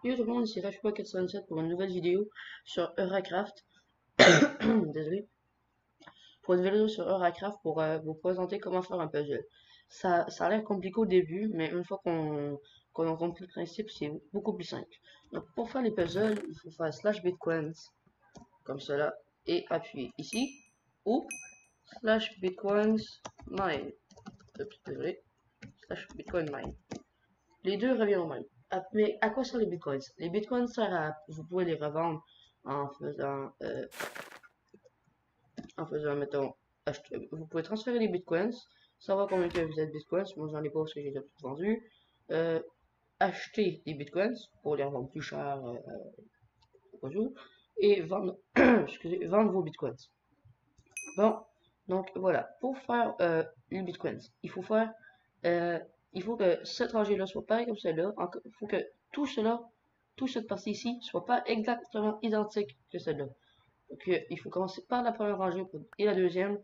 Yo tout le monde, ici Rashpa407 pour une nouvelle vidéo sur Euracraft. Désolé. Pour une vidéo sur Euracraft pour vous présenter comment faire un puzzle. Ça a l'air compliqué au début, mais une fois qu'on a compris le principe, c'est beaucoup plus simple. Donc pour faire les puzzles, il faut faire slash bitcoins, comme cela, et appuyer ici, ou slash bitcoins mine. Oups, désolé. Slash bitcoin mine. Les deux reviennent au même. Mais à quoi servent les bitcoins? Les bitcoins servent à, vous pouvez les revendre en faisant, mettons, vous pouvez transférer les bitcoins, savoir combien que vous êtes de bitcoins, moi j'en ai pas parce que j'ai déjà tout vendu, acheter des bitcoins pour les revendre plus cher au jour, et vendre, excusez, vendre vos bitcoins. Bon, donc voilà, pour faire les bitcoins, euh, il faut que cette rangée-là soit pareille comme celle-là, il faut que tout cela, toute cette partie ici, soit pas exactement identique que celle-là. Donc il faut commencer par la première rangée et la deuxième,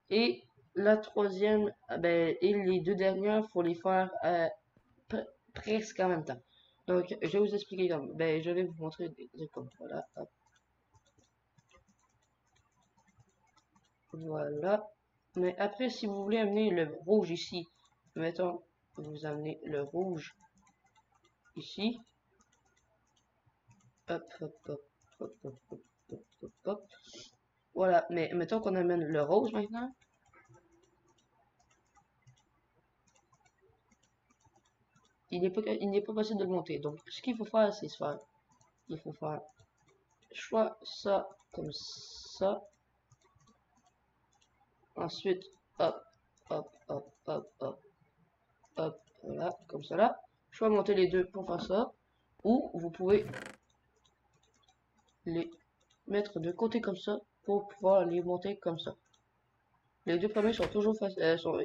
et la troisième, et les deux dernières, faut les faire presque en même temps. Donc, je vais vous expliquer comme, je vais vous montrer comme, voilà, hop, voilà. Mais après, si vous voulez amener le rouge ici, mettons, vous amenez le rouge ici, hop, hop, hop, hop, hop, hop, hop, hop, hop. Voilà, mais mettons qu'on amène le rose maintenant. Il n'est pas possible de le monter. Donc, ce qu'il faut faire, c'est il faut faire soit ça comme ça. Ensuite, hop, hop, hop, hop, hop, hop, voilà, comme cela. Soit monter les deux pour faire ça, ou vous pouvez les mettre de côté comme ça pour pouvoir les monter comme ça. Les deux premiers sont toujours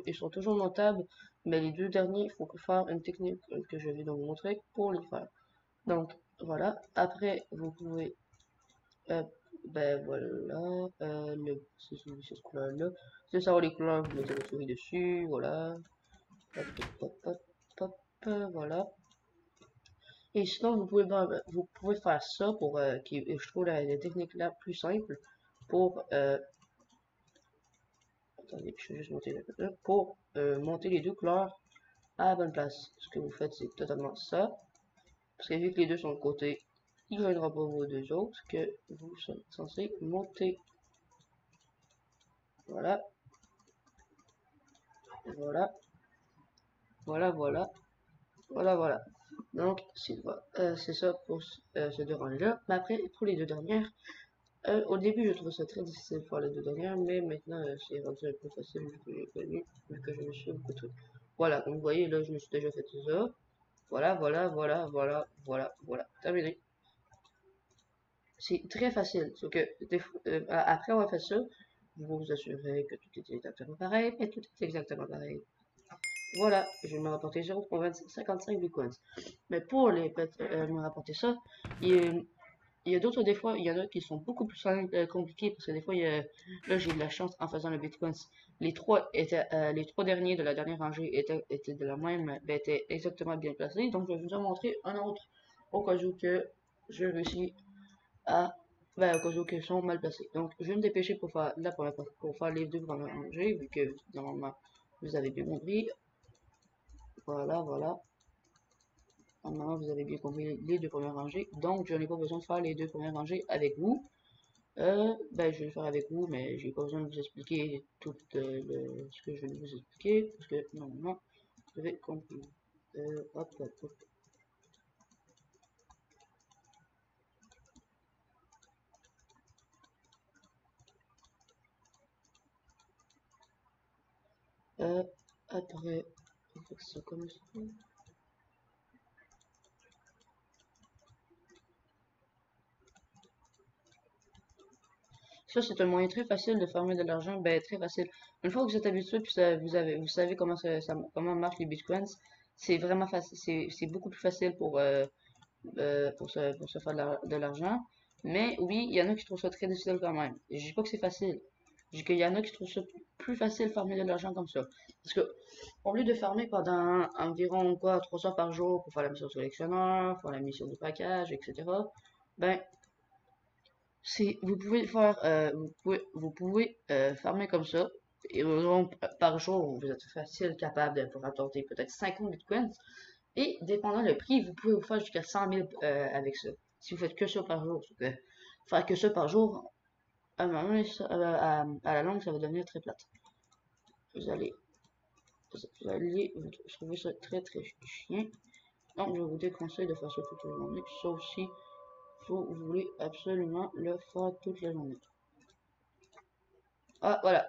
ils sont toujours montables, mais les deux derniers, il faut faire une technique que je vais donc vous montrer pour les faire. Donc voilà. Après, vous pouvez, voilà, c'est cette couleur-là. Si vous savez les couleurs, vous mettez votre souris dessus, voilà. Hop, hop, hop, hop, hop, voilà. Et sinon, vous pouvez faire ça pour, je trouve la technique la plus simple pour, attendez, je vais juste monter pour monter les deux couleurs à la bonne place. Ce que vous faites, c'est totalement ça. Parce que vu que les deux sont de côté, il ne joindra pas vos deux autres que vous sont censés monter. Voilà, voilà, voilà, voilà, voilà, voilà. Donc, c'est ça pour ces deux rangs-là. Mais après, pour les deux dernières, au début, je trouvais ça très difficile de faire les deux dernières, mais maintenant, c'est rendu un peu facile vu que j'ai connu, vu que je me suis beaucoup de trucs. Voilà, comme vous voyez, là, je me suis déjà fait tout ça. Voilà, voilà, voilà, voilà, voilà, voilà. Terminé. C'est très facile. Sauf que, après avoir fait ça, vous vous assurez que tout est exactement pareil, et tout est exactement pareil. Voilà, je vais me rapporter 0,55 bitcoins. Mais pour me rapporter ça, il, il y a d'autres, des fois, il y en a qui sont beaucoup plus compliqués parce que des fois, là, j'ai eu de la chance en faisant le Bitcoin. Les trois derniers de la dernière rangée étaient de la même, étaient exactement bien placés. Donc, je vais vous en montrer un autre au cas où que je réussis à, au cas où qu'ils sont mal placés. Donc, je vais me dépêcher pour faire pour faire les deux premières rangées, vu que normalement, vous avez bien compris. Voilà, voilà. Normalement, vous avez bien compris les deux premières rangées. Donc, je n'ai pas besoin de faire les deux premières rangées avec vous. Je vais le faire avec vous, mais j'ai pas besoin de vous expliquer tout ce que je vais vous expliquer, parce que normalement, vous avez compris. Hop, hop, hop. Après, on fait ça comme ça. Ça, c'est un moyen très facile de farmer de l'argent, très facile. Une fois que vous êtes habitué, puis vous savez comment marchent les bitcoins, c'est vraiment facile, c'est beaucoup plus facile pour se faire de l'argent. Mais oui, il y en a qui trouvent ça très difficile quand même. Je dis pas que c'est facile, Parce qu'il y en a qui trouvent ça plus facile de farmer de l'argent comme ça. Parce que, au lieu de farmer pendant environ quoi, 3 heures par jour pour faire la mission sélectionneur, faire la mission de package, etc., ben, vous pouvez faire, farmer comme ça. Et environ par jour, vous êtes facile capable de rapporter peut-être 50 bitcoins. Et dépendant le prix, vous pouvez vous faire jusqu'à 100 000 avec ça. Si vous faites que ça par jour. Faire que ça par jour, à, un moment donné, à la longue, ça va devenir très plate. Vous allez, vous trouver ça très très chiant. Donc, je vous déconseille de faire ça toute la journée, sauf si vous voulez absolument le faire toute la journée. Ah, voilà.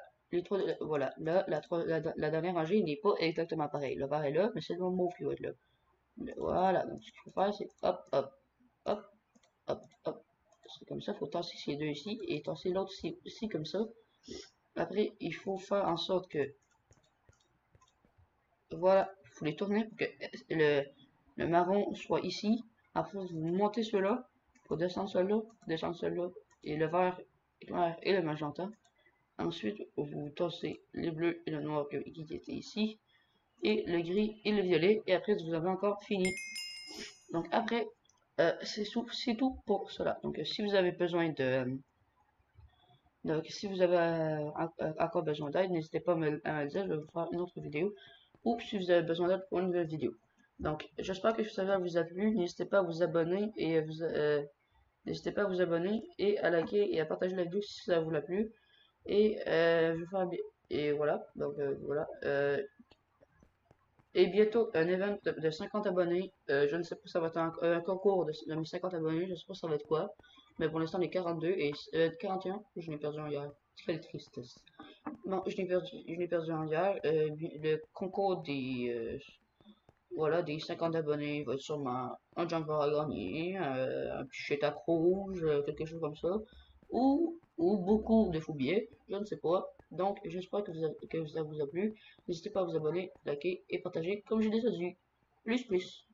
Voilà. Là, la dernière rangée n'est pas exactement pareille. Le vert est là, mais c'est le mauve qui va être là. Voilà. Donc, ce qu'il faut faire, c'est hop, hop, hop, hop, hop. C'est comme ça. Il faut tasser ces deux ici et tasser l'autre ici comme ça. Après, il faut faire en sorte que, voilà, il faut les tourner pour que le marron soit ici. Après, vous montez ceux-là, pour descendre ceux-là, et le vert et le magenta. Ensuite, vous tossez les bleus et le noir qui étaient ici, et le gris et le violet, et après, vous avez encore fini. Donc après, c'est tout pour cela. Donc si vous avez besoin donc si vous avez encore besoin d'aide, n'hésitez pas à me le dire, je vais vous faire une autre vidéo, ou si vous avez besoin d'aide pour une nouvelle vidéo. Donc j'espère que ça vous a plu, n'hésitez pas à vous abonner et n'hésitez pas à vous abonner et à liker et à partager la vidéo si ça vous a plu. Et je vais faire et voilà, donc voilà. Et bientôt un event de 50 abonnés. Je ne sais pas, ça va être un concours de mes 50 abonnés. Je sais pas ça va être quoi. Mais pour l'instant, on est 42 et 41. Je n'ai perdu un hier. Quelle tristesse. Non, je n'ai perdu un hier. Le concours voilà, des 50 abonnés va être sûrement un jumper à gagner, un petit à rouge, quelque chose comme ça. Ou beaucoup de faux billets, je ne sais pas. Donc, j'espère que ça vous a plu. N'hésitez pas à vous abonner, liker et partager, comme je l'ai déjà dit. Plus, plus.